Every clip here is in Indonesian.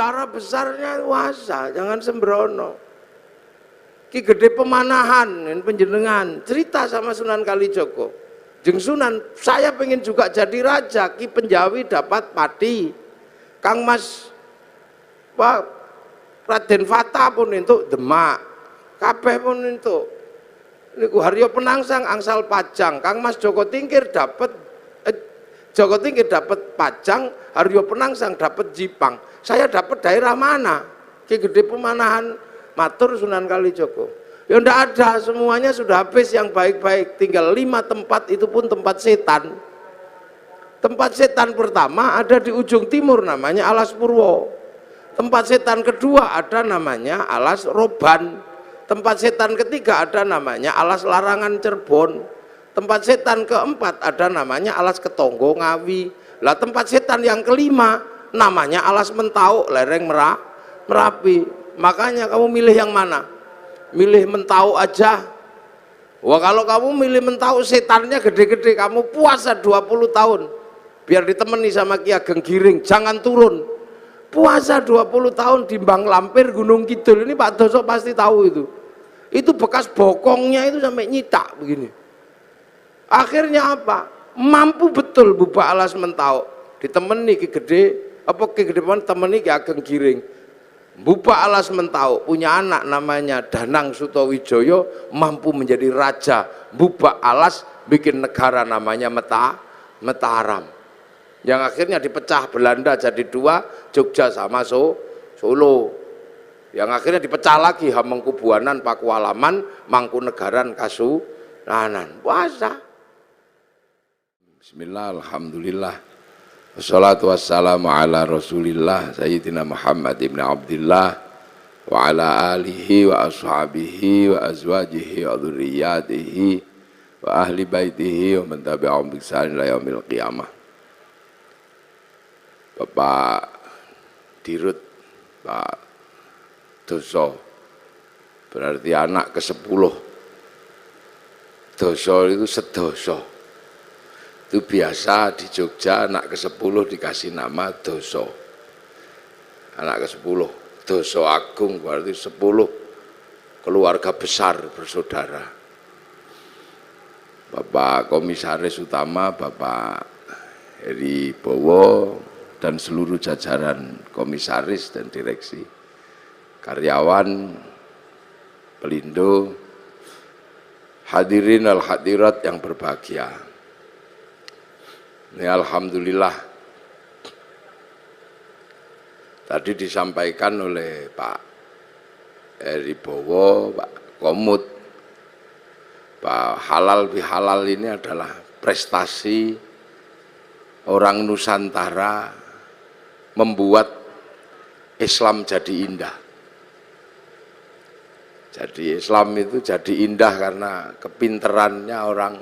bicara besarnya puasa, jangan sembrono. Ki Gede Pemanahan penjenengan cerita sama Sunan Kalijogo. Jeng Sunan, saya pengen juga jadi raja. Ki Penjawi dapat pati, Kang Mas Pak Raden Fata pun itu Demak, kabeh pun itu. Niku Haryo Penangsang angsal Pajang, Kang Mas Joko Tingkir dapat Joko Tingkir dapat Pajang, Haryo Penangsang dapat Jipang. Saya dapat daerah mana? Ki Gede Pemanahan matur Sunan Kalijogo. Ya ndak ada, semuanya sudah habis yang baik-baik. Tinggal 5 tempat, itu pun tempat setan. Tempat setan pertama ada di ujung timur namanya Alas Purwo. Tempat setan kedua ada namanya Alas Roban. Tempat setan ketiga ada namanya Alas Larangan Cirebon. Tempat setan keempat ada namanya Alas Ketonggo Ngawi. Lah tempat setan yang kelima namanya Alas Mentau lereng Merapi. Makanya kamu milih yang mana? Milih Mentau aja. Wah, kalau kamu milih Mentau setannya gede-gede, kamu puasa 20 tahun biar ditemani sama Ki Ageng Giring, jangan turun. Puasa 20 tahun di Bang Lampir Gunung Kidul, ini Pak Doso pasti tahu itu. Itu bekas bokongnya itu sampai nyitak begini. Akhirnya apa? Mampu betul Bubak Alas Mentau ditemani Ki Gede, apa Ki Gede temani Ki Ageng Giring. Bubak Alas Mentau punya anak namanya Danang Sutawijoyo, mampu menjadi raja. Bubak Alas bikin negara namanya Mataram, yang akhirnya dipecah Belanda jadi 2, Jogja sama Solo. Yang akhirnya dipecah lagi Hamengkubuanan, Pakualaman, Mangkunegaran, Kasunanan. Puasa. Bismillah, alhamdulillah, wassalatu wassalamu ala rasulillah Sayyidina Muhammad ibn Abdillah wa ala alihi wa ashabihi wa azwajihi wa dhurriyyatihi wa ahli baitihi wa man tabi'ahum bi ihsan ila yaumil qiyamah. Bapak Dirut, Pak Doso, berarti anak ke-10. Doso itu sedoso. Itu biasa di Jogja anak ke-10 dikasih nama Doso. Anak ke-10, Doso Agung, berarti 10 keluarga besar bersaudara. Bapak Komisaris Utama, Bapak Heri Bowo, dan seluruh jajaran komisaris dan direksi, karyawan, pelindo, hadirin al hadirat yang berbahagia. Ini alhamdulillah tadi disampaikan oleh Pak Heri Bowo, Pak Komut, Pak halal bihalal ini adalah prestasi orang Nusantara membuat Islam jadi indah. Jadi Islam itu jadi indah karena kepinterannya orang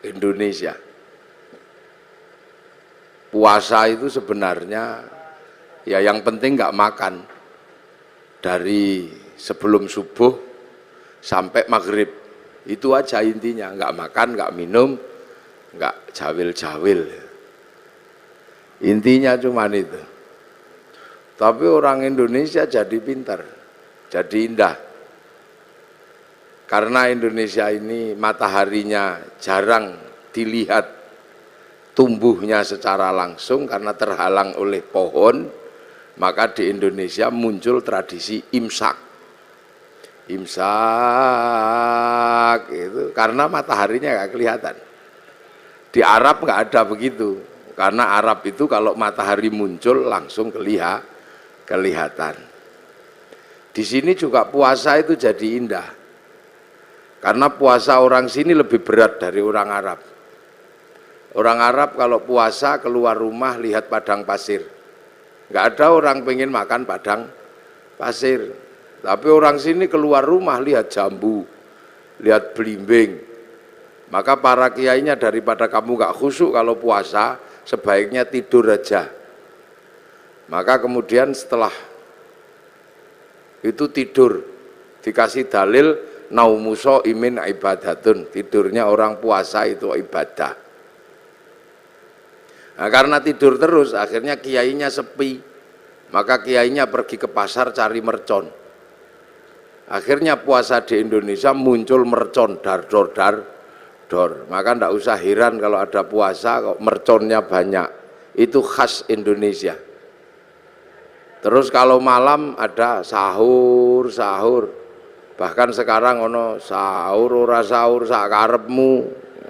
Indonesia. Puasa itu sebenarnya ya yang penting nggak makan dari sebelum subuh sampai maghrib, itu aja intinya, nggak makan, nggak minum, nggak jawil-jawil, intinya cuman itu. Tapi orang Indonesia jadi pintar, jadi indah, karena Indonesia ini mataharinya jarang dilihat tumbuhnya secara langsung karena terhalang oleh pohon, maka di Indonesia muncul tradisi imsak. Imsak itu karena mataharinya nggak kelihatan. Di Arab nggak ada begitu, karena Arab itu kalau matahari muncul langsung kelihatan. Di sini juga puasa itu jadi indah, karena puasa orang sini lebih berat dari orang Arab. Orang Arab kalau puasa keluar rumah lihat padang pasir, nggak ada orang pengen makan padang pasir. Tapi orang sini keluar rumah lihat jambu, lihat belimbing. Maka para kiainya daripada kamu nggak khusyuk kalau puasa, sebaiknya tidur aja. Maka kemudian setelah itu tidur, dikasih dalil naumuso imin ibadatun, tidurnya orang puasa itu ibadah. Nah, karena tidur terus akhirnya kiainya sepi, Maka kiainya pergi ke pasar cari mercon. Akhirnya puasa di Indonesia muncul mercon dar-dor. Maka ndak usah heran kalau ada puasa kok merconnya banyak. Itu khas Indonesia. Terus kalau malam ada sahur. Bahkan sekarang ono sahur ora sahur sak karepmu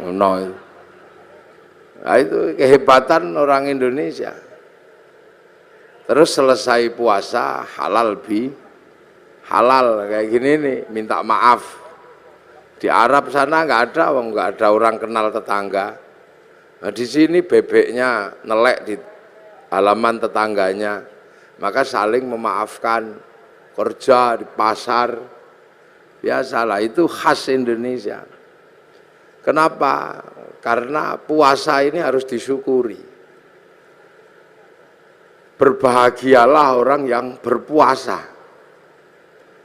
ono. Nah, itu kehebatan orang Indonesia. Terus selesai puasa halal kayak gini nih, minta maaf. Di Arab sana nggak ada orang kenal tetangga. Nah, di sini bebeknya nelek di halaman tetangganya, maka saling memaafkan. Kerja di pasar, biasalah, itu khas Indonesia. Kenapa? Karena puasa ini harus disyukuri. Berbahagialah orang yang berpuasa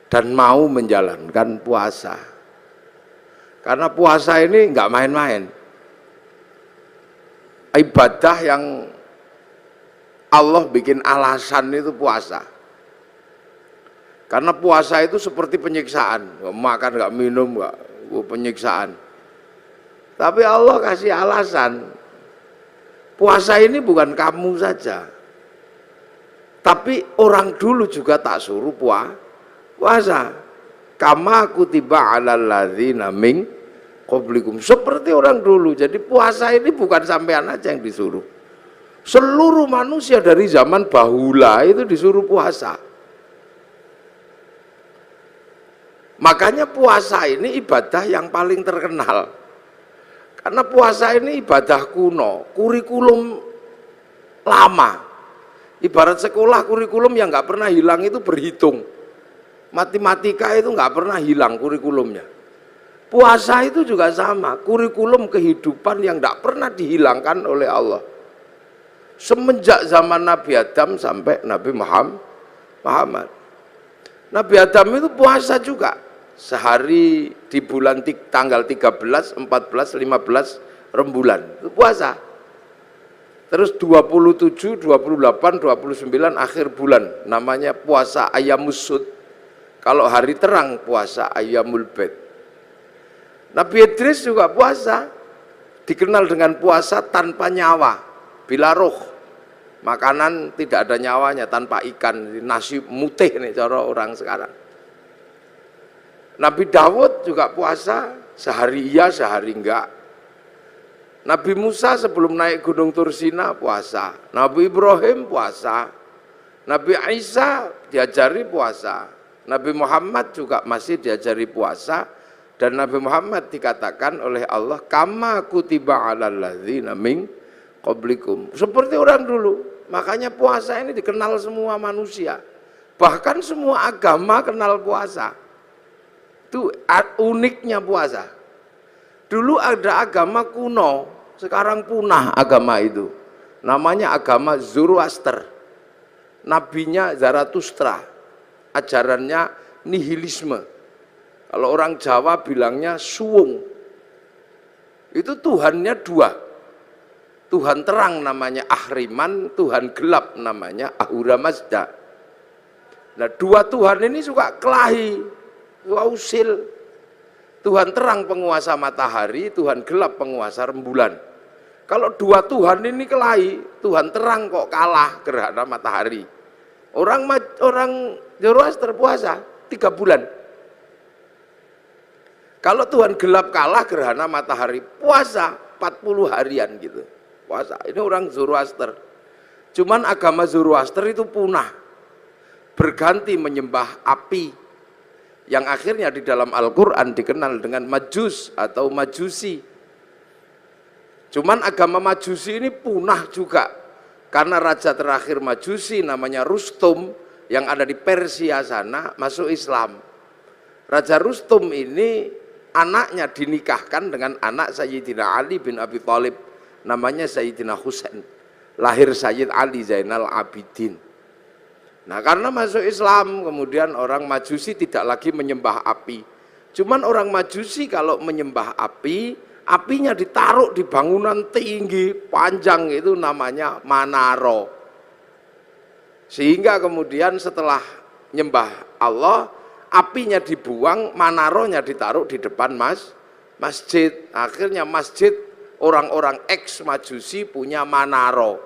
dan mau menjalankan puasa. Karena puasa ini nggak main-main. Ibadah yang Allah bikin alasan itu puasa. Karena puasa itu seperti penyiksaan, nggak makan, nggak minum, nggak penyiksaan. Tapi Allah kasih alasan. Puasa ini bukan kamu saja, tapi orang dulu juga tak suruh puasa. Kama kutiba 'alal ladzina min qablikum, seperti orang dulu. Jadi puasa ini bukan sampean aja yang disuruh. Seluruh manusia dari zaman bahula itu disuruh puasa. Makanya puasa ini ibadah yang paling terkenal. Karena puasa ini ibadah kuno, kurikulum lama. Ibarat sekolah, kurikulum yang nggak pernah hilang itu berhitung. Matematika itu nggak pernah hilang kurikulumnya. Puasa itu juga sama, kurikulum kehidupan yang nggak pernah dihilangkan oleh Allah. Semenjak zaman Nabi Adam sampai Nabi Muhammad. Nabi Adam itu puasa juga. Sehari di bulan tanggal 13, 14, 15 rembulan itu puasa. Terus 27, 28, 29 akhir bulan namanya puasa Ayyamus Sud. Kalau hari terang puasa Ayyamul Bid. Nabi Idris juga puasa, dikenal dengan puasa tanpa nyawa, bila roh. Makanan tidak ada nyawanya, tanpa ikan, nasi mutih nih cara orang sekarang. Nabi Dawud juga puasa, sehari iya sehari enggak. Nabi Musa sebelum naik gunung Tursina puasa. Nabi Ibrahim puasa. Nabi Isa diajari puasa. Nabi Muhammad juga masih diajari puasa, dan Nabi Muhammad dikatakan oleh Allah kama kutiba 'alal ladzina min qablikum, seperti orang dulu. Makanya puasa ini dikenal semua manusia, bahkan semua agama kenal puasa. Itu uniknya puasa. Dulu ada agama kuno, sekarang punah agama itu, namanya agama Zoroaster. Nabinya Zarathustra, ajarannya nihilisme. Kalau orang Jawa bilangnya suwung. Itu Tuhannya dua. Tuhan terang namanya Ahriman, Tuhan gelap namanya Ahura Mazda. Nah, dua Tuhan ini suka kelahi, suka usil. Tuhan terang penguasa matahari, Tuhan gelap penguasa rembulan. Kalau dua Tuhan ini kelahi, Tuhan terang kok kalah gerhana matahari. Orang Zoroaster puasa 3 bulan. Kalau Tuhan gelap kalah gerhana matahari, puasa 40 harian gitu. Puasa. Ini orang Zoroaster. Cuman agama Zoroaster itu punah. Berganti menyembah api. Yang akhirnya di dalam Al-Qur'an dikenal dengan Majus atau Majusi. Cuman agama Majusi ini punah juga. Karena raja terakhir Majusi namanya Rustum yang ada di Persia sana masuk Islam. Raja Rustum ini anaknya dinikahkan dengan anak Sayyidina Ali bin Abi Thalib, namanya Sayyidina Husain. Lahir Sayyid Ali Zainal Abidin. Nah, karena masuk Islam kemudian orang Majusi tidak lagi menyembah api. Cuman orang Majusi kalau menyembah api, apinya ditaruh di bangunan tinggi panjang, itu namanya manaro. Sehingga kemudian setelah nyembah Allah, apinya dibuang, manarohnya ditaruh di depan masjid. Akhirnya masjid orang-orang ex majusi punya manaro.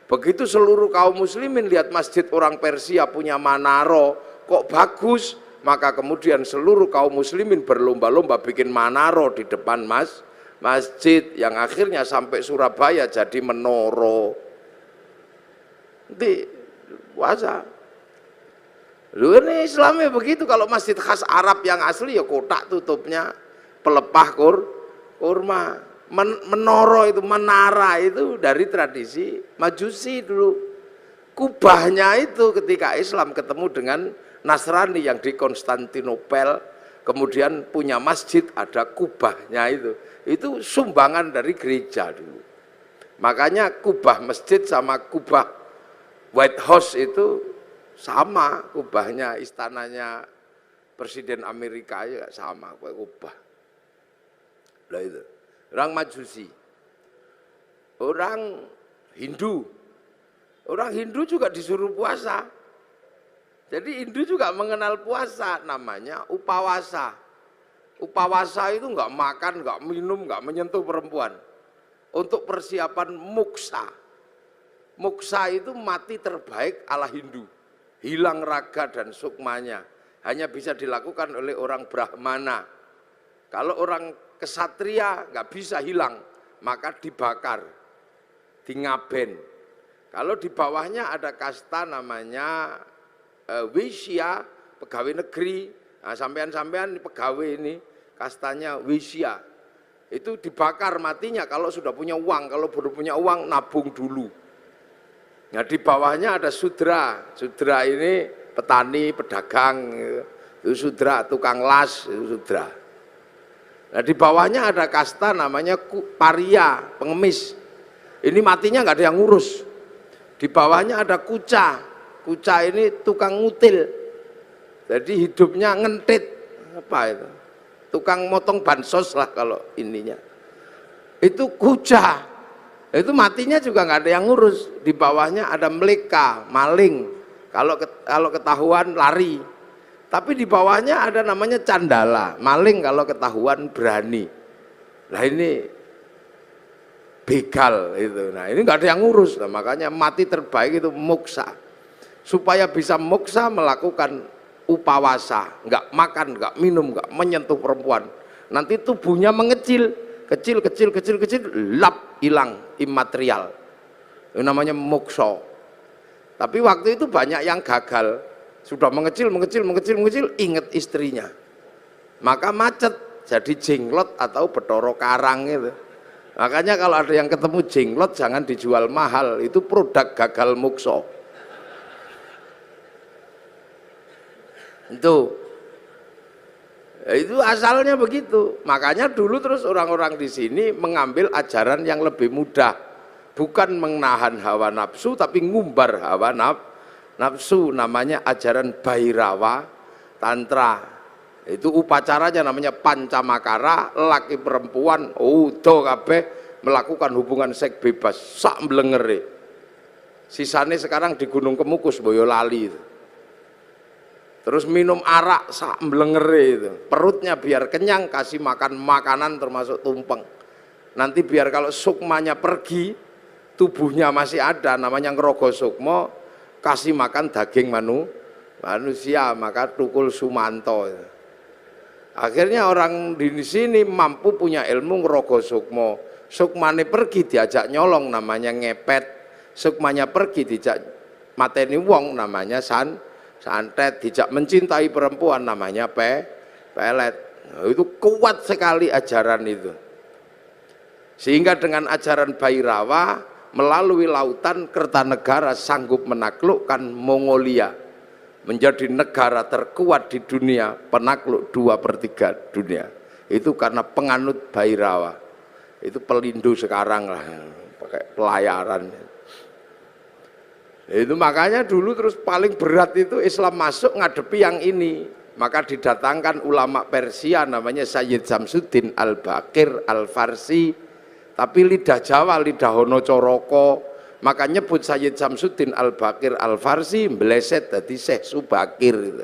Begitu seluruh kaum muslimin lihat masjid orang Persia punya manaro, kok bagus, maka kemudian seluruh kaum muslimin berlomba-lomba bikin manaro di depan masjid, yang akhirnya sampai Surabaya jadi menoro. Nanti puasa. Lu ini Islamnya begitu. Kalau masjid khas Arab yang asli ya kotak tutupnya pelepah kurma. Menoro itu, menara itu dari tradisi Majusi dulu. Kubahnya itu ketika Islam ketemu dengan Nasrani yang di Konstantinopel, kemudian punya masjid, ada kubahnya itu sumbangan dari gereja dulu. Makanya kubah masjid sama kubah White House itu sama, kubahnya istananya Presiden Amerika ya sama kubah. Lah itu orang Majusi, orang Hindu juga disuruh puasa. Jadi Hindu juga mengenal puasa, namanya upawasa. Upawasa itu nggak makan, nggak minum, nggak menyentuh perempuan. Untuk persiapan muksa. Muksa itu mati terbaik ala Hindu, hilang raga dan sukmanya. Hanya bisa dilakukan oleh orang Brahmana. Kalau orang kesatria nggak bisa hilang, maka dibakar, dingaben. Kalau di bawahnya ada kasta namanya Wisya, pegawai negeri. Nah, sampean-sampean pegawai ini kastanya Wisya. Itu dibakar matinya kalau sudah punya uang. Kalau belum punya uang nabung dulu. Nah, di bawahnya ada Sudra. Sudra ini petani, pedagang, itu Sudra, tukang las, itu Sudra. Nah, di bawahnya ada kasta namanya Paria, pengemis. Ini matinya nggak ada yang ngurus. Di bawahnya ada Kuca. Kuca ini tukang ngutil. Jadi hidupnya ngentit. Apa itu? Tukang motong bansos lah kalau ininya. Itu Kuca. Itu matinya juga nggak ada yang ngurus. Di bawahnya ada Meleka, maling. Kalau ketahuan lari. Tapi di bawahnya ada namanya Candala, maling kalau ketahuan berani. Nah ini begal itu. Nah ini nggak ada yang ngurus. Nah, makanya mati terbaik itu muksa. Supaya bisa muksa melakukan upawasa, nggak makan, nggak minum, nggak menyentuh perempuan. Nanti tubuhnya mengecil, kecil, lap, hilang, imaterial. Itu namanya mukso. Tapi waktu itu banyak yang gagal. Sudah mengecil, ingat istrinya. Maka macet, jadi jenglot atau Bathara Karang itu. Makanya kalau ada yang ketemu jenglot jangan dijual mahal, itu produk gagal mukso. Itu asalnya begitu. Makanya dulu terus orang-orang di sini mengambil ajaran yang lebih mudah. Bukan menahan hawa nafsu, tapi ngumbar hawa nafsu, namanya ajaran Bhairawa Tantra. Itu upacaranya namanya Pancamakara, laki perempuan udo kabeh melakukan hubungan seks bebas sak mblengere. Sisane sekarang di Gunung Kemukus Boyolali itu. Terus minum arak sak mblengere itu. Perutnya biar kenyang, kasih makan makanan termasuk tumpeng. Nanti biar kalau sukmanya pergi, tubuhnya masih ada, namanya ngerogo sukma. Kasih makan daging manusia, maka tukul sumanto. Akhirnya orang di sini mampu punya ilmu ngerogo sukmo. Sukmane pergi diajak nyolong, namanya ngepet. Sukmanya pergi dijak mateni wong, namanya santet. Dijak mencintai perempuan, namanya pelet. Itu kuat sekali ajaran itu. Sehingga dengan ajaran Bhairawa melalui lautan Kertanegara sanggup menaklukkan Mongolia, menjadi negara terkuat di dunia, penakluk 2/3 dunia. Itu karena penganut Bhairawa. Itu Pelindo sekarang lah, pakai pelayaran. Itu makanya dulu terus paling berat itu Islam masuk ngadepi yang ini. Maka didatangkan ulama Persia namanya Sayyid Samsuddin Al-Baqir Al-Farsi. Tapi lidah Jawa, lidah Hono Coroko, Maka nyebut Sayyid Samsuddin Al-Baqir Al-Farsi meleset dadi Syekh Subakir gitu.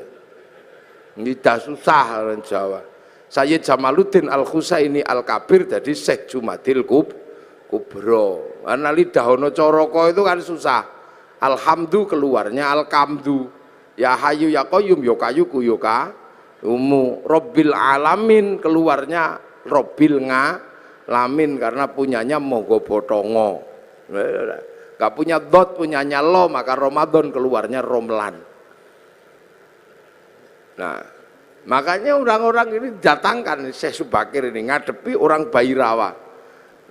Ini dah susah orang Jawa. Sayyid Jamaluddin Al-Husaini Al-Kabir jadi Syekh Jumadil Kubro. Karena lidah ono coroko itu kan susah. Alhamdu keluarnya Al-Kamdu. Ya Hayu ya Qayyum ya Kayuku ya Umu. Robbil Alamin keluarnya Robbil Ngalamin karena punyanya Mogo Botongo. Gak punya dot, punyanya lo, maka Ramadan keluarnya Romlan. Nah, makanya orang-orang ini datangkan Syekh Subakir ini ngadepi orang Bairawa.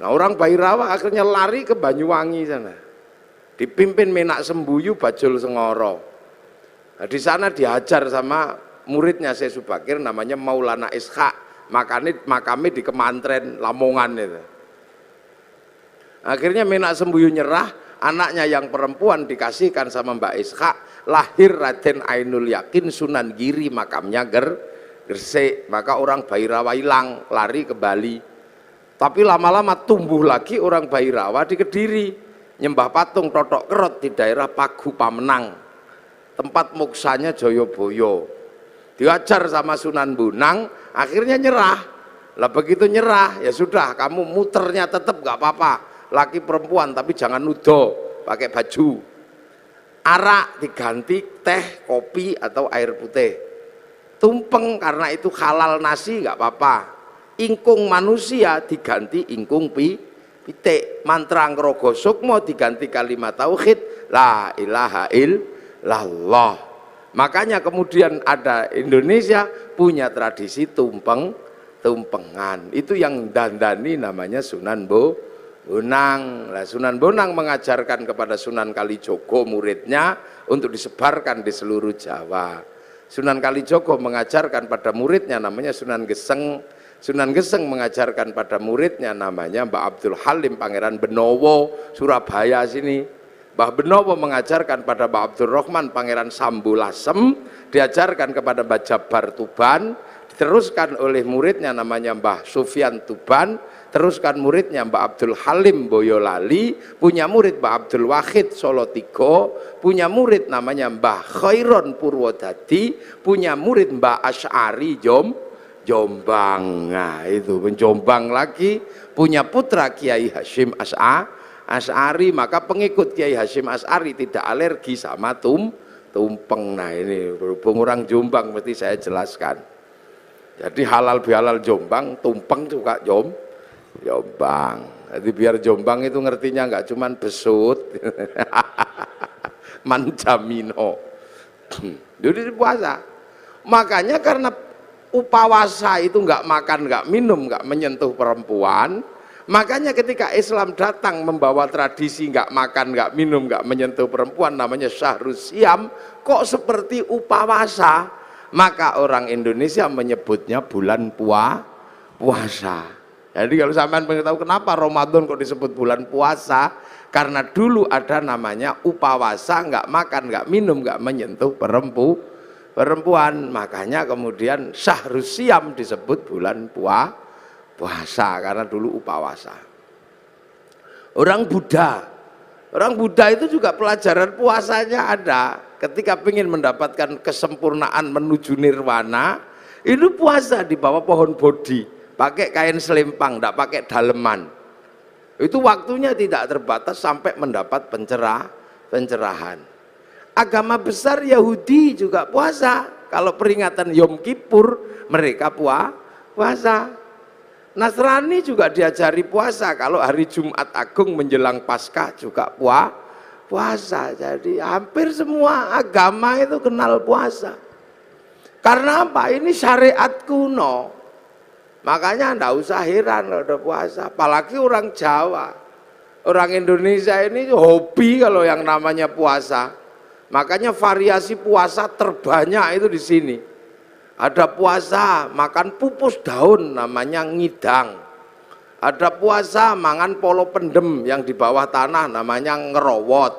Nah, orang Bairawa akhirnya lari ke Banyuwangi sana. Dipimpin Menak Sembuyu Bajul Sengoro. Nah, di sana diajar sama muridnya Syekh Subakir namanya Maulana Ishaq. Makanya di Kemantren Lamongan itu. Akhirnya Menak Sembuyu nyerah, anaknya yang perempuan dikasihkan sama Mbak Ishaq, lahir Raden Ainul Yakin Sunan Giri, makamnya Gresik. Maka orang Bairawa hilang, lari ke Bali. Tapi lama-lama tumbuh lagi orang Bairawa di Kediri, nyembah patung Totok Kerot di daerah Pagu Pamenang, tempat moksanya Joyoboyo. Diajar sama Sunan Bonang, akhirnya nyerah. Lah begitu nyerah, ya sudah, kamu muternya tetap gak apa-apa, laki perempuan tapi jangan nudo, pakai baju. Arak diganti teh, kopi atau air putih. Tumpeng karena itu halal nasi gak apa-apa. Ingkung manusia diganti ingkung pitik. Mantra Ngrogo Sukmo diganti kalimat tauhid la ilaha illallah. Makanya kemudian ada Indonesia punya tradisi tumpengan. Itu yang dandani namanya Sunan Bonang. Nah, Sunan Bonang mengajarkan kepada Sunan Kalijogo muridnya untuk disebarkan di seluruh Jawa. Sunan Kalijogo mengajarkan pada muridnya namanya Sunan Geseng. Sunan Geseng mengajarkan pada muridnya namanya Mbah Abdul Halim Pangeran Benowo Surabaya sini. Mbah Benowo mengajarkan pada Mbah Abdul Rahman Pangeran Sambulasem, diajarkan kepada Mbah Jabar Tuban, diteruskan oleh muridnya namanya Mbah Sufyan Tuban, teruskan muridnya Mbah Abdul Halim Boyolali, punya murid Mbah Abdul Wahid Solo Tigo, punya murid namanya Mbah Khairon Purwodadi, punya murid Mbah Asy'ari Jombang. Nah itu Jombang lagi, punya putra Kiai Hashim Asy'ari, maka pengikut Kiai Hashim Asy'ari tidak alergi sama tumpeng. Nah ini berhubung orang Jombang mesti saya jelaskan. Jadi halal bihalal Jombang, tumpeng juga Jombang. Jadi biar Jombang itu ngertinya nggak cuman besut, manjamino. Jadi puasa. Makanya karena upawasa itu nggak makan, nggak minum, nggak menyentuh perempuan. Makanya ketika Islam datang membawa tradisi nggak makan, nggak minum, nggak menyentuh perempuan, namanya Syahrus Siam, kok seperti upawasa? Maka orang Indonesia menyebutnya bulan puasa. Jadi kalau sampean pengen tahu kenapa Ramadan kok disebut bulan puasa, karena dulu ada namanya upawasa, nggak makan, nggak minum, nggak menyentuh perempuan. Makanya kemudian Syahrus Siam disebut bulan puasa karena dulu upawasa. Orang Buddha itu juga pelajaran puasanya ada. Ketika ingin mendapatkan kesempurnaan menuju nirwana, itu puasa di bawah pohon bodhi, pakai kain selempang, tidak pakai daleman. Itu waktunya tidak terbatas sampai mendapat pencerahan. Agama besar Yahudi juga puasa. Kalau peringatan Yom Kippur mereka puasa. Nasrani juga diajari puasa. Kalau hari Jumat Agung menjelang Paskah juga puasa. Jadi hampir semua agama itu kenal puasa. Karena apa? Ini syariat kuno. Makanya enggak usah heran kalau ada puasa. Apalagi orang Jawa. Orang Indonesia ini hobi kalau yang namanya puasa. Makanya variasi puasa terbanyak itu di sini. Ada puasa makan pupus daun namanya ngidang. Ada puasa mangan polo pendem yang di bawah tanah namanya ngerowot.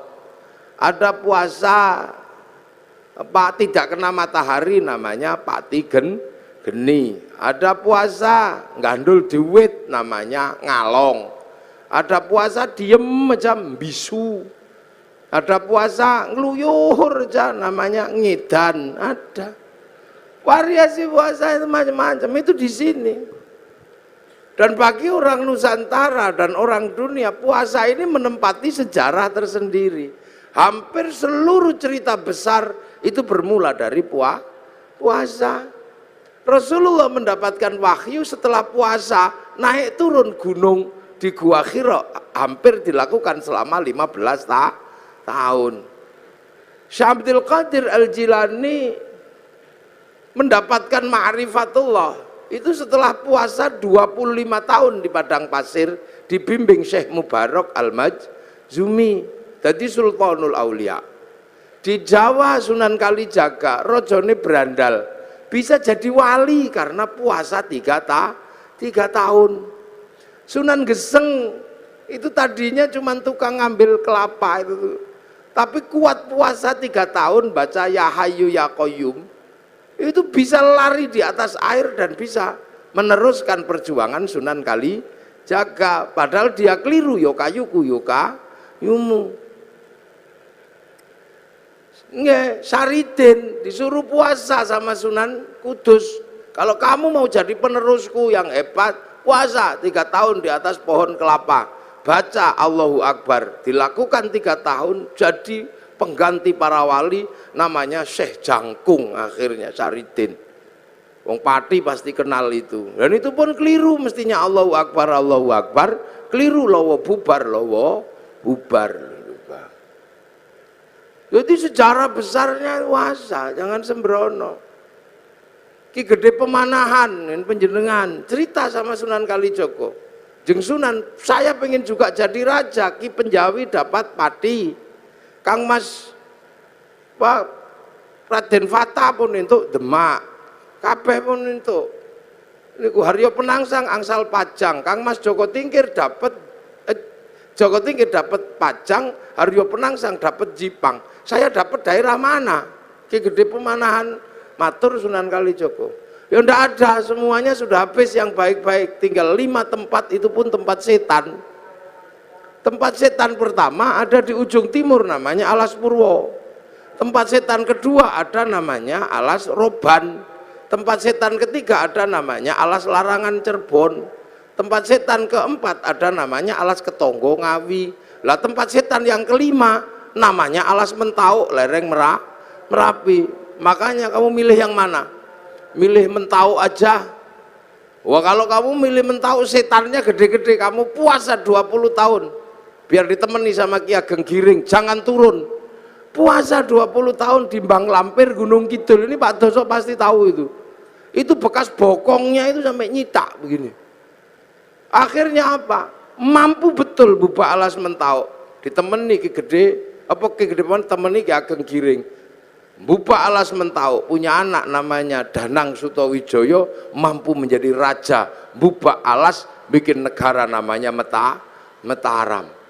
Ada puasa tidak kena matahari namanya pati geni. Ada puasa gandul duit namanya ngalong. Ada puasa diem macam bisu. Ada puasa ngeluyur aja namanya ngidan, ada. Variasi puasa itu macam-macam, itu di sini. Dan bagi orang Nusantara dan orang dunia, puasa ini menempati sejarah tersendiri. Hampir seluruh cerita besar itu bermula dari puasa. Rasulullah mendapatkan wahyu setelah puasa, naik turun gunung di Gua Hira, hampir dilakukan selama 15 tahun. Syekh Abdul Qadir Al-Jilani mendapatkan ma'rifatullah itu setelah puasa 25 tahun di padang pasir, dibimbing Syekh Mubarak Al-Majzumi, jadi Sultanul Aulia. Di Jawa Sunan Kalijaga, rojone berandal, bisa jadi wali karena puasa 3 tahun. Sunan Geseng itu tadinya cuma tukang ngambil kelapa itu, tapi kuat puasa 3 tahun, baca Ya Hayyu Ya Qayyum, itu bisa lari di atas air dan bisa meneruskan perjuangan Sunan Kalijaga. Padahal dia keliru, yo kayuku yo kayumu. Nggak, Saridin disuruh puasa sama Sunan Kudus. Kalau kamu mau jadi penerusku yang hebat, puasa 3 tahun di atas pohon kelapa, baca Allahu Akbar, dilakukan 3 tahun, jadi pengganti para wali, namanya Syekh Jangkung akhirnya Saridin. Wong Pati pasti kenal itu. Dan itu pun keliru mestinya Allahu Akbar, keliru lawa bubar. Jadi sejarah besarnya puasa, jangan sembrono. Ki Gede Pemanahan, penjenengan cerita sama Sunan Kalijogo. Jeng Sunan, saya pengen juga jadi raja. Ki Penjawi dapat pati. Kang Mas Pak Raden Fata pun untuk Demak, kabeh pun untuk niku Haryo Penangsang angsal Pajang. Kang Mas Joko Tingkir dapat Pajang, Haryo Penangsang dapat Jipang. Saya dapat daerah mana? Ki Gede Pemanahan matur Sunan Kalijogo. Ya ndak ada, semuanya sudah habis yang baik-baik, tinggal 5 tempat, itu pun tempat setan. Tempat setan pertama ada di ujung timur, namanya Alas Purwo. Tempat setan kedua ada namanya Alas Roban. Tempat setan ketiga ada namanya Alas Larangan Cirebon. Tempat setan keempat ada namanya Alas Ketonggo Ngawi. Lah tempat setan yang kelima namanya Alas Mentau lereng Merapi. Makanya kamu milih yang mana? Milih Mentau aja. Wah, kalau kamu milih Mentau, setannya gede-gede, kamu puasa 20 tahun. Biar ditemani sama Ki Ageng Giring, jangan turun. Puasa 20 tahun di Bang Lampir Gunung Kidul, ini Pak Doso pasti tahu itu. Itu bekas bokongnya itu sampai nyitak begini. Akhirnya apa? Mampu betul buka Alas Mentau, ditemani Ki Gede temani Ki Ageng Giring. Buka Alas Mentau, punya anak namanya Danang Sutawijoyo, mampu menjadi raja. Buka Alas, bikin negara namanya Mataram.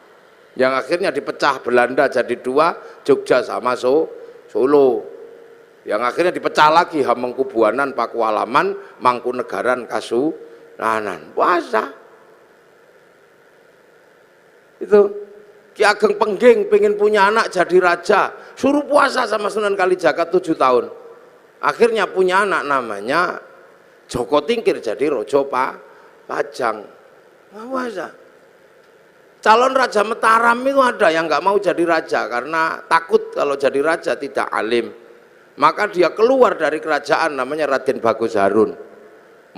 Yang akhirnya dipecah Belanda jadi 2, Jogja sama Solo. Yang akhirnya dipecah lagi Hamengkubuanan, Pakualaman, Mangkunegaran, Kasunanan. Puasa. Itu Ki Ageng Pengging pengen punya anak jadi raja, suruh puasa sama Sunan Kalijaga 7 tahun. Akhirnya punya anak namanya Joko Tingkir jadi Rojo Pajang. Puasa. Calon Raja Mataram itu ada yang nggak mau jadi raja karena takut kalau jadi raja tidak alim. Maka dia keluar dari kerajaan, namanya Raden Bagus Harun.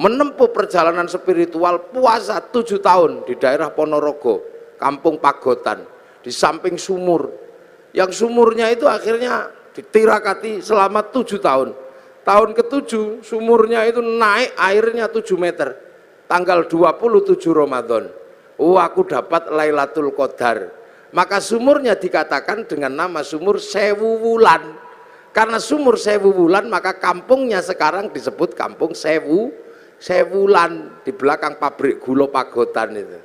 Menempuh perjalanan spiritual, puasa 7 tahun di daerah Ponorogo, Kampung Pagotan, di samping sumur. Yang sumurnya itu akhirnya ditirakati selama 7 tahun. Tahun ke-7 sumurnya itu naik airnya 7 meter. Tanggal 27 Ramadan. Oh, aku dapat Lailatul Qadar. Maka sumurnya dikatakan dengan nama sumur Sewu Wulan. Karena sumur Sewu Wulan, maka kampungnya sekarang disebut Kampung Sewulan, di belakang pabrik gula Pagotan itu.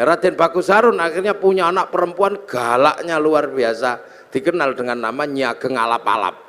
Nah, Raden Bagus Harun akhirnya punya anak perempuan galaknya luar biasa, dikenal dengan nama Nyi Ageng Alap-alap.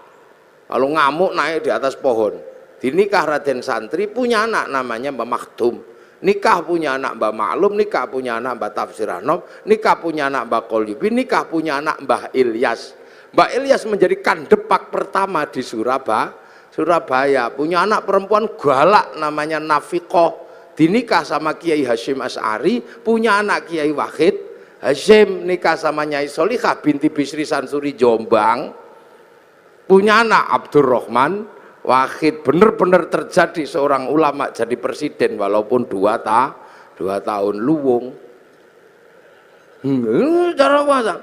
Kalau ngamuk naik di atas pohon. Dinikah Raden Santri, punya anak namanya Mbah Makdum. Nikah punya anak Mbah Maklum, nikah punya anak Mbah Tafsir Anom, nikah punya anak Mbah Qolyubi, nikah punya anak Mbah Ilyas. Mbah Ilyas menjadi kandepak pertama di Surabaya. Punya anak perempuan galak namanya Nafikoh, dinikah sama Kiai Hasyim Asy'ari. Punya anak Kiai Wahid Hasyim, nikah sama Nyai Solikah binti Bisri Sansuri Jombang. Punya anak Abdurrahman Wahid. Benar-benar terjadi seorang ulama jadi presiden walaupun 2 tahun luwung. Cara puasa.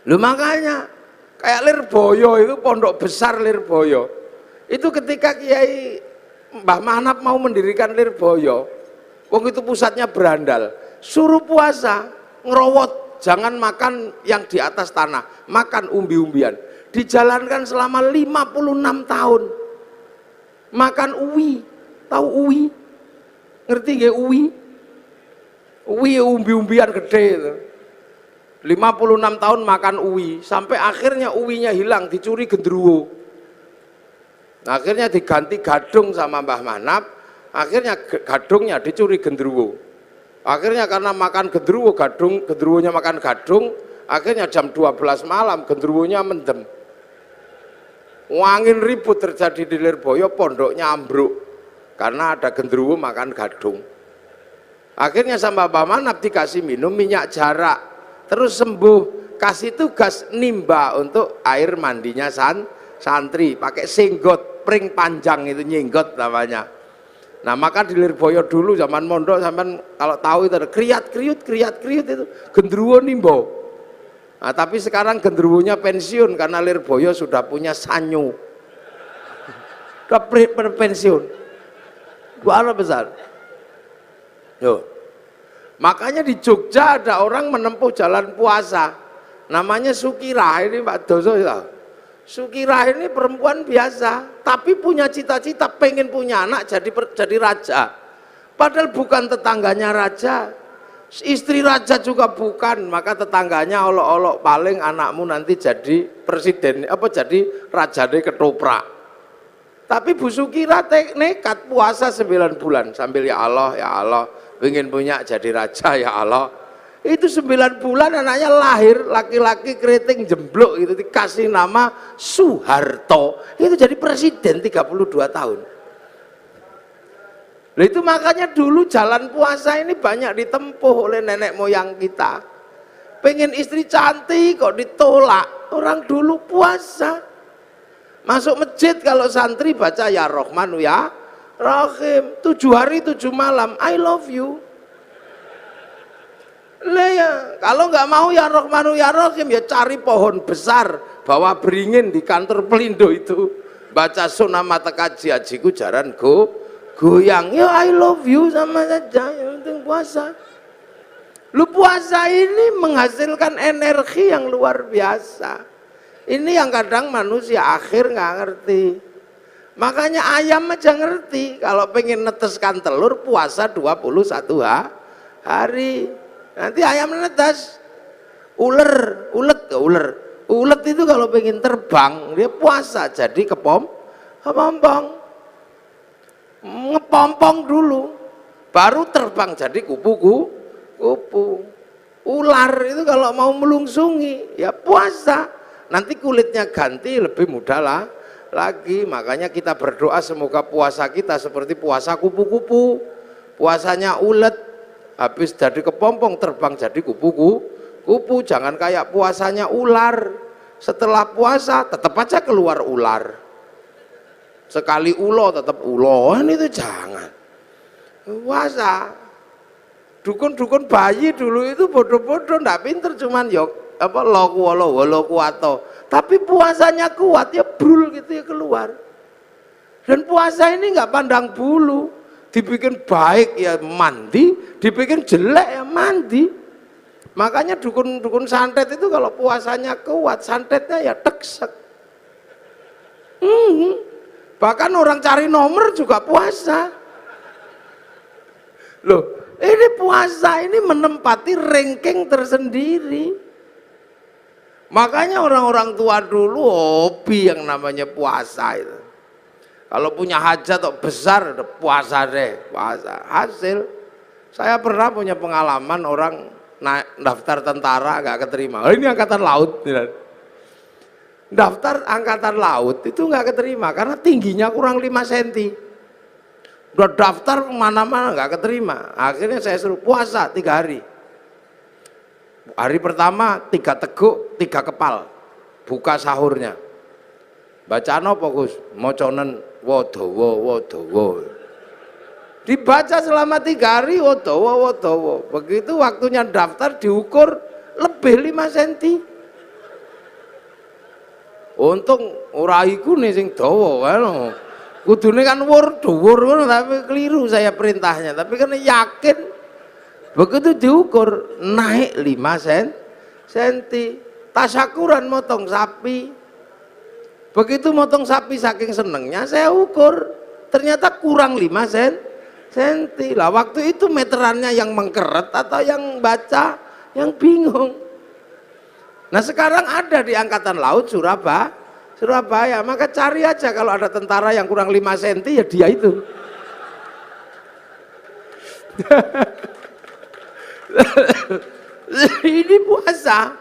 Lu makanya kayak Lirboyo itu, pondok besar Lirboyo itu ketika Kiai Mbah Manap mau mendirikan Lirboyo, wong itu pusatnya berandal, suruh puasa, ngerowot, jangan makan yang di atas tanah, makan umbi-umbian. Dijalankan selama 56 tahun. Makan uwi, tahu uwi? Ngerti nggih uwi? Uwi umbi-umbian gede itu. 56 tahun makan uwi, sampai akhirnya uwinya hilang, dicuri gendruwo. Akhirnya diganti gadung sama Mbah Manap, akhirnya gadungnya dicuri gendruwo. Akhirnya karena makan gendruwo, gendruwonya makan gadung, akhirnya jam 12 malam gendruwonya mendem. Wangin ribut terjadi di Lirboyo, pondoknya ambruk karena ada gendruwo makan gadung. Akhirnya sama Mbah Manap dikasih minum minyak jarak, terus sembuh. Kasih tugas nimba untuk air mandinya santri, pakai senggot pring panjang, itu nyenggot namanya. Nah maka di Lirboyo dulu zaman mondok, sampean kalau tahu itu ada kriat kriut itu gendruwo nimbo. Nah, tapi sekarang gendruwonya pensiun karena Lirboyo sudah punya sanyu, udah pensiun. Buana besar. Yo. Makanya di Jogja ada orang menempuh jalan puasa, namanya Sukirah. Ini Pak Doso ya. Sukirah ini perempuan biasa, tapi punya cita-cita pengen punya anak jadi raja. Padahal bukan tetangganya raja, istri raja juga bukan, maka tetangganya olok-olok, paling anakmu nanti jadi presiden, jadi raja deh ketoprak. Tapi Bu Sukirah nekat puasa 9 bulan sambil ya Allah, pengen punya jadi raja ya Allah. Itu 9 bulan anaknya lahir, laki-laki keriting jemblok itu, dikasih nama Soeharto, itu jadi presiden 32 tahun. Nah, itu makanya dulu jalan puasa ini banyak ditempuh oleh nenek moyang kita. Pengen istri cantik kok ditolak, orang dulu puasa. Masuk masjid kalau santri baca ya Rahmanu ya Rahim, 7 hari 7 malam, I love you. Lah ya, kalau nggak mau ya Rahmanu ya Rahim, ya cari pohon besar, bawa beringin di kantor Pelindo itu, baca sunah mata kaji ajiku jaran goyang, ya I love you sama saja, yang penting puasa. Lu puasa ini menghasilkan energi yang luar biasa. Ini yang kadang manusia akhir nggak ngerti. Makanya ayam aja ngerti, kalau pengen neteskan telur puasa 21 hari. Nanti ayam netes. Ulet itu kalau pengen terbang dia puasa, jadi kepompong, ngepompong dulu, baru terbang jadi kupu. Ular itu kalau mau melungsungi ya puasa, nanti kulitnya ganti lebih mudah lagi. Makanya kita berdoa semoga puasa kita seperti puasa kupu-kupu, puasanya ulet, habis jadi kepompong terbang jadi kupu. Jangan kayak puasanya ular, setelah puasa tetap aja keluar ular, sekali ulo tetap ulo, itu jangan. Puasa dukun bayi dulu itu bodoh-bodoh, ndak pinter, cuman yok loku atau, tapi puasanya kuat ya brul gitu ya keluar. Dan puasa ini nggak pandang bulu, dibikin baik ya mandi, dibikin jelek ya mandi. Makanya dukun santet itu kalau puasanya kuat, santetnya ya teksek. Bahkan orang cari nomor juga puasa. Loh, ini puasa ini menempati ranking tersendiri. Makanya orang-orang tua dulu hobi yang namanya puasa itu. Kalau punya hajat atau besar, puasa deh, puasa. Hasil, saya pernah punya pengalaman orang naik daftar tentara nggak keterima. Oh, ini angkatan laut. Daftar angkatan laut itu nggak keterima karena tingginya kurang 5 cm. Udah daftar kemana-mana nggak keterima. Akhirnya saya suruh puasa 3 hari. Hari pertama 3 teguk, 3 kepal, buka sahurnya. Bacaan apa Gus? Moconen wodowo. Dibaca selama 3 hari wodowo. Begitu waktunya daftar diukur lebih 5 cm. Untung ora iku nih sing dawa kan. Kudune kan dhuwur tapi keliru saya perintahnya. Tapi kan yakin. Begitu diukur naik 5 cm. Tasyakuran motong sapi. Begitu motong sapi saking senengnya saya ukur ternyata kurang 5 cm. Lah waktu itu meterannya yang mengkeret atau yang baca yang bingung. Nah sekarang ada di Angkatan Laut Surabaya, maka cari aja kalau ada tentara yang kurang 5 cm ya dia itu. Ini puasa.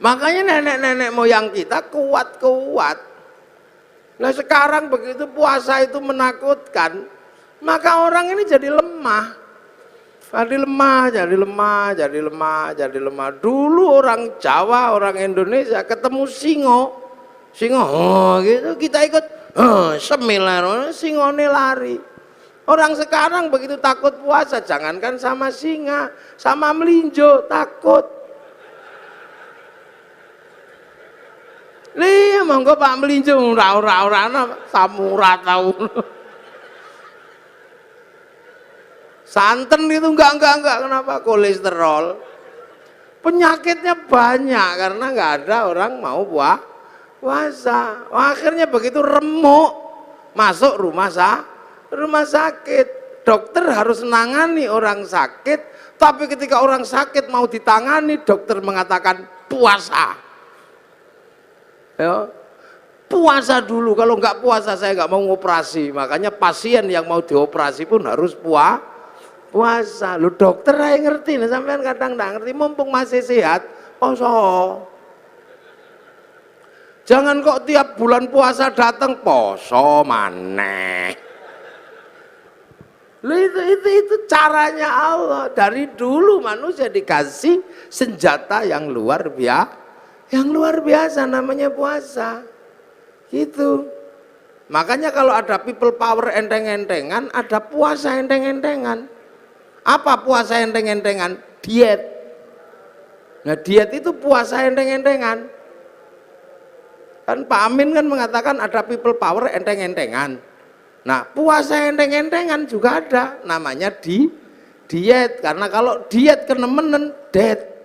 Makanya nenek-nenek moyang kita kuat-kuat. Nah sekarang begitu puasa itu menakutkan, maka orang ini jadi lemah. Jadi lemah. Dulu orang Jawa, orang Indonesia ketemu singo gitu kita ikut semilar, singone lari. Orang sekarang begitu takut puasa, jangankan sama singa, sama melinjo takut. Nih, monggo Pak melinjo ora samura tahu. Santen itu enggak, kenapa? Kolesterol. Penyakitnya banyak karena enggak ada orang mau puasa. Akhirnya begitu remuk masuk rumah sakit. Dokter harus menangani orang sakit, tapi ketika orang sakit mau ditangani, dokter mengatakan puasa. Ya, puasa dulu, kalau nggak puasa saya nggak mau ngoperasi. Makanya pasien yang mau dioperasi pun harus puasa. Lu dokter aja ngerti, nih sampean kadang nggak ngerti, mumpung masih sehat, poso. Jangan kok tiap bulan puasa datang poso maneh. Itu caranya Allah. Dari dulu manusia dikasih senjata yang luar biasa namanya puasa. Gitu. Makanya kalau ada people power enteng-entengan, ada puasa enteng-entengan. Apa puasa enteng-entengan? Diet. Nah diet itu puasa enteng-entengan. Kan Pak Amin kan mengatakan ada people power enteng-entengan. Nah puasa enteng-entengan juga ada, namanya diet. Karena kalau diet kenemenen, dead.